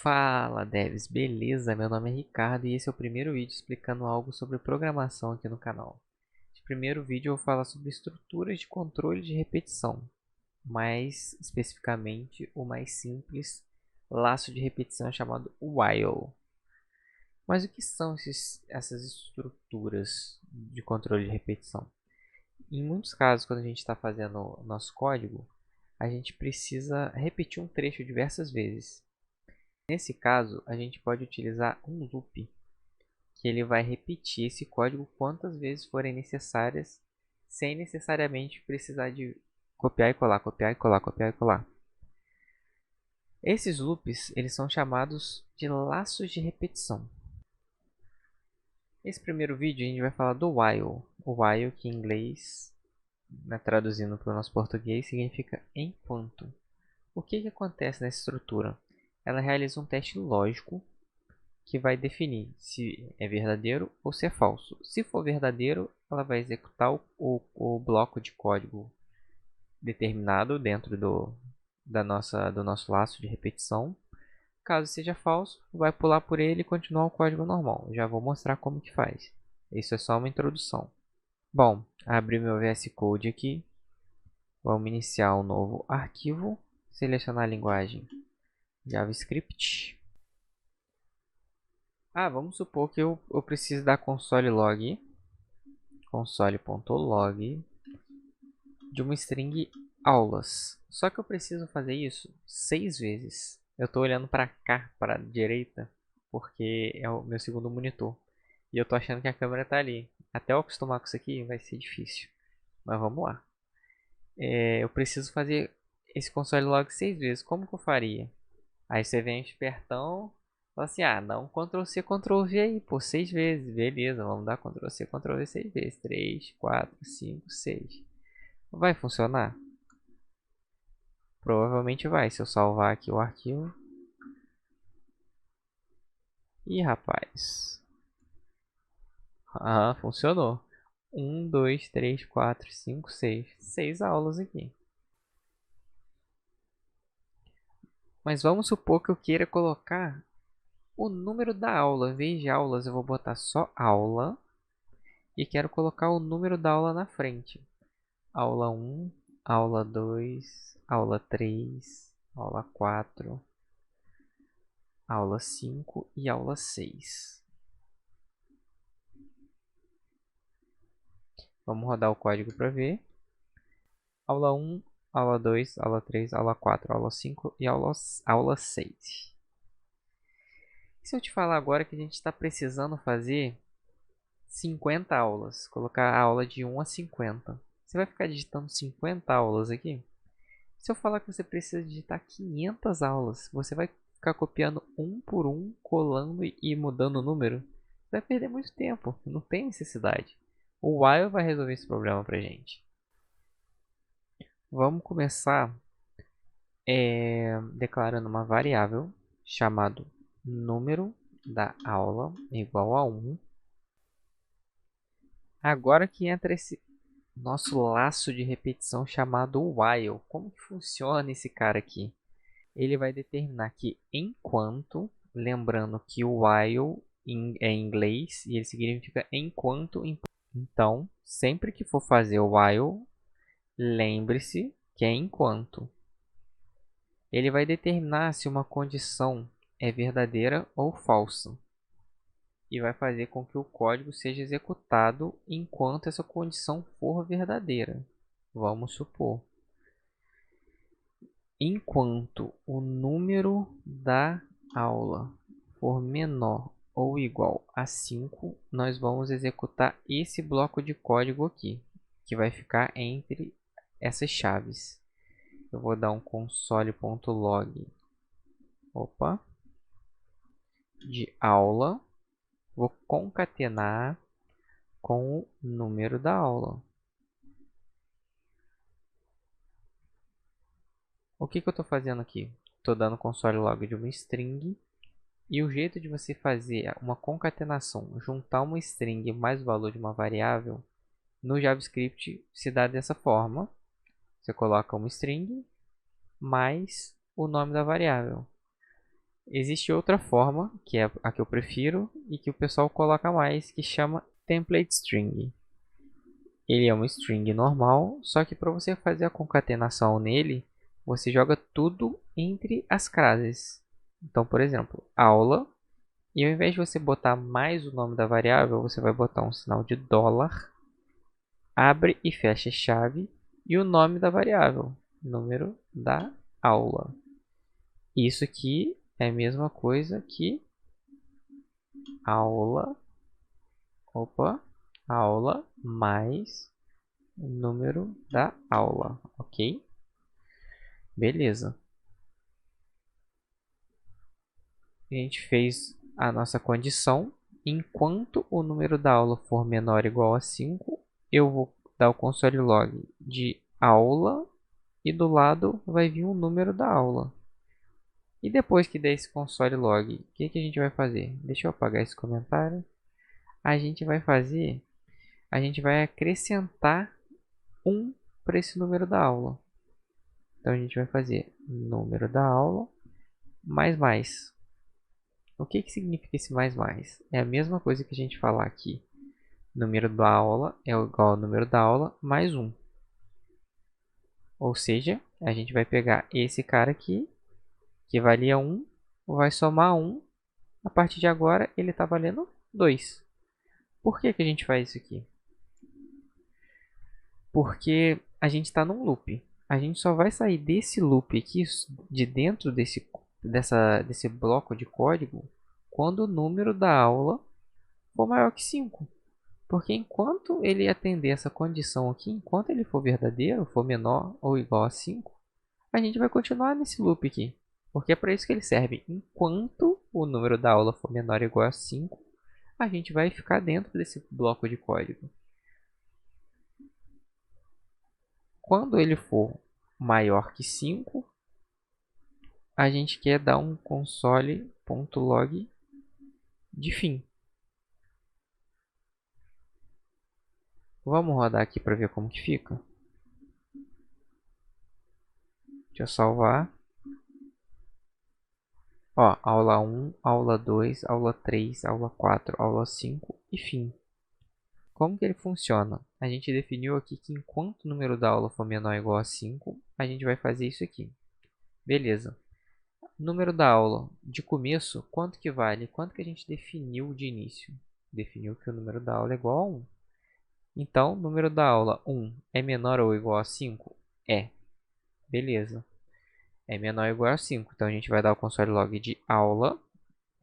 Fala devs, beleza? Meu nome é Ricardo e esse é o primeiro vídeo explicando algo sobre programação aqui no canal. Nesse primeiro vídeo eu vou falar sobre estruturas de controle de repetição, mais especificamente o mais simples laço de repetição chamado while. Mas o que são essas estruturas de controle de repetição? Em muitos casos, quando a gente está fazendo nosso código, a gente precisa repetir um trecho diversas vezes. Nesse caso, a gente pode utilizar um loop, que ele vai repetir esse código quantas vezes forem necessárias, sem necessariamente precisar de copiar e colar, copiar e colar, copiar e colar. Esses loops, eles são chamados de laços de repetição. Nesse primeiro vídeo a gente vai falar do while. O while, que em inglês, traduzindo para o nosso português, significa enquanto. O que acontece nessa estrutura? Ela realiza um teste lógico que vai definir se é verdadeiro ou se é falso. Se for verdadeiro, ela vai executar o bloco de código determinado dentro do nosso laço de repetição. Caso seja falso, vai pular por ele e continuar o código normal. Já vou mostrar como que faz. Isso é só uma introdução. Bom, abri meu VS Code aqui. Vamos iniciar um novo arquivo. Selecionar a linguagem JavaScript. Vamos supor que eu preciso da console.log de uma string aulas. Só que eu preciso fazer isso 6 vezes. Eu estou olhando para cá, para a direita, porque é o meu segundo monitor. E eu estou achando que a câmera está ali. Até eu acostumar com isso aqui vai ser difícil. Mas vamos lá. Eu preciso fazer esse console.log 6 vezes. Como que eu faria? Aí você vem espertão, fala assim, não, Ctrl+C, Ctrl+V aí, por 6 vezes, beleza, vamos dar Ctrl+C, Ctrl+V 6 vezes, 3, 4, 5, 6. Vai funcionar? Provavelmente vai, se eu salvar aqui o arquivo. Ih, rapaz. Funcionou. 1, 2, 3, 4, 5, 6. 6 aulas aqui. Mas vamos supor que eu queira colocar o número da aula. Em vez de aulas, eu vou botar só aula. E quero colocar o número da aula na frente. Aula 1, aula 2, aula 3, aula 4, aula 5 e aula 6. Vamos rodar o código para ver. Aula 1, aula 2, aula 3, aula 4, aula 5 e aula 6. E se eu te falar agora que a gente está precisando fazer 50 aulas, colocar a aula de 1 a 50. Você vai ficar digitando 50 aulas aqui? Se eu falar que você precisa digitar 500 aulas, você vai ficar copiando um por um, colando e mudando o número? Você vai perder muito tempo, não tem necessidade. O while vai resolver esse problema pra gente. Vamos começar declarando uma variável chamada número da aula igual a 1. Agora que entra esse nosso laço de repetição chamado while. Como que funciona esse cara aqui? Ele vai determinar que enquanto, lembrando que o while é em inglês e ele significa enquanto. Então, sempre que for fazer o while, lembre-se que é enquanto. Ele vai determinar se uma condição é verdadeira ou falsa. E vai fazer com que o código seja executado enquanto essa condição for verdadeira. Vamos supor. Enquanto o número da aula for menor ou igual a 5, nós vamos executar esse bloco de código aqui, que vai ficar entre essas chaves. Eu vou dar um console.log de aula, vou concatenar com o número da aula. O que eu estou fazendo aqui? Estou dando console.log de uma string. E o jeito de você fazer uma concatenação, juntar uma string mais o valor de uma variável, no JavaScript se dá dessa forma. Você coloca uma string mais o nome da variável. Existe outra forma, que é a que eu prefiro e que o pessoal coloca mais, que chama template string. Ele é um string normal, só que para você fazer a concatenação nele, você joga tudo entre as classes. Então, por exemplo, aula, e ao invés de você botar mais o nome da variável, você vai botar um sinal de dólar, abre e fecha chave, e o nome da variável, número da aula. Isso aqui é a mesma coisa que aula, aula mais o número da aula, ok? Beleza. A gente fez a nossa condição. Enquanto o número da aula for menor ou igual a 5, eu vou dar o console log de aula e do lado vai vir o número da aula. E depois que der esse console log, o que a gente vai fazer? Deixa eu apagar esse comentário. A gente vai acrescentar 1 para esse número da aula. Então a gente vai fazer número da aula mais. O que significa esse mais? É a mesma coisa que a gente falar aqui. Número da aula é igual ao número da aula mais 1. Ou seja, a gente vai pegar esse cara aqui, que valia 1, vai somar 1. A partir de agora, ele está valendo 2. Por que a gente faz isso aqui? Porque a gente está num loop. A gente só vai sair desse loop aqui, de dentro desse bloco de código, quando o número da aula for maior que 5. Porque enquanto ele atender essa condição aqui, enquanto ele for verdadeiro, for menor ou igual a 5, a gente vai continuar nesse loop aqui. Porque é para isso que ele serve. Enquanto o número da aula for menor ou igual a 5, a gente vai ficar dentro desse bloco de código. Quando ele for maior que 5, a gente quer dar um console.log de fim. Vamos rodar aqui para ver como que fica. Deixa eu salvar. Ó, aula 1, aula 2, aula 3, aula 4, aula 5 e fim. Como que ele funciona? A gente definiu aqui que enquanto o número da aula for menor ou igual a 5, a gente vai fazer isso aqui. Beleza. Número da aula de começo, quanto que vale? Quanto que a gente definiu de início? Definiu que o número da aula é igual a 1. Então, número da aula 1 é menor ou igual a 5? É. Beleza. É menor ou igual a 5. Então, a gente vai dar o console log de aula.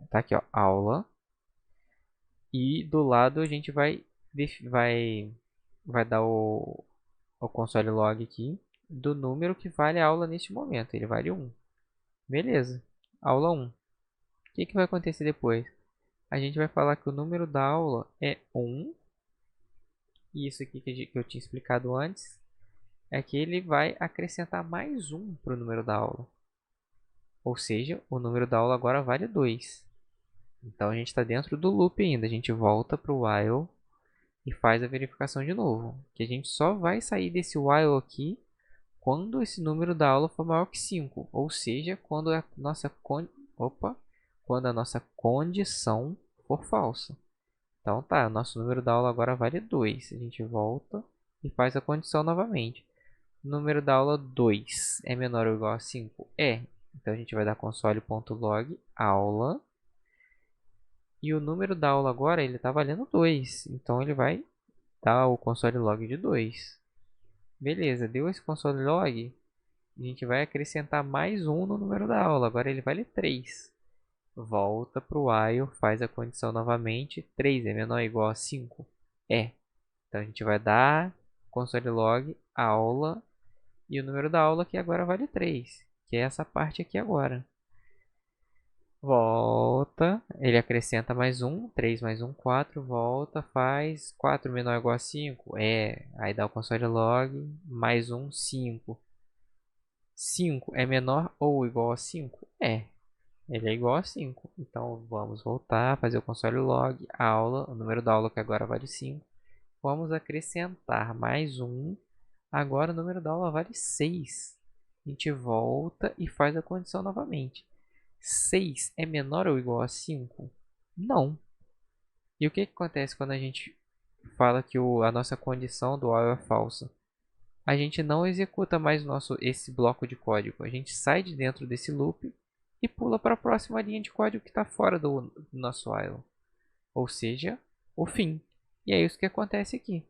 Tá aqui, ó, aula. E do lado a gente vai dar o console log aqui do número que vale a aula neste momento. Ele vale 1. Beleza. Aula 1. O que vai acontecer depois? A gente vai falar que o número da aula é 1. E isso aqui que eu tinha explicado antes é que ele vai acrescentar mais 1 para o número da aula. Ou seja, o número da aula agora vale 2. Então a gente está dentro do loop ainda. A gente volta para o while e faz a verificação de novo. Que a gente só vai sair desse while aqui quando esse número da aula for maior que 5. Ou seja, quando a nossa condição for falsa. Então tá, nosso número da aula agora vale 2. A gente volta e faz a condição novamente. O número da aula 2 é menor ou igual a 5? É. Então a gente vai dar console.log aula. E o número da aula agora ele está valendo 2. Então ele vai dar o console log de 2. Beleza, deu esse console log. A gente vai acrescentar mais 1 no número da aula. Agora ele vale 3. Volta para o while, faz a condição novamente. 3 é menor ou igual a 5? É. Então a gente vai dar console log aula e o número da aula que agora vale 3, que é essa parte aqui agora. Volta, ele acrescenta mais 1, 3 mais 1, 4, volta, faz 4 menor ou igual a 5, aí dá o console log, mais 1, 5. 5 é menor ou igual a 5? Ele é igual a 5. Então vamos voltar, fazer o console log, aula, o número da aula que agora vale 5. Vamos acrescentar mais 1. Agora o número da aula vale 6. A gente volta e faz a condição novamente. 6 é menor ou igual a 5? Não. E o que acontece quando a gente fala que a nossa condição do while é falsa? A gente não executa mais esse bloco de código. A gente sai de dentro desse loop e pula para a próxima linha de código que está fora do nosso while. Ou seja, o fim. E é isso que acontece aqui.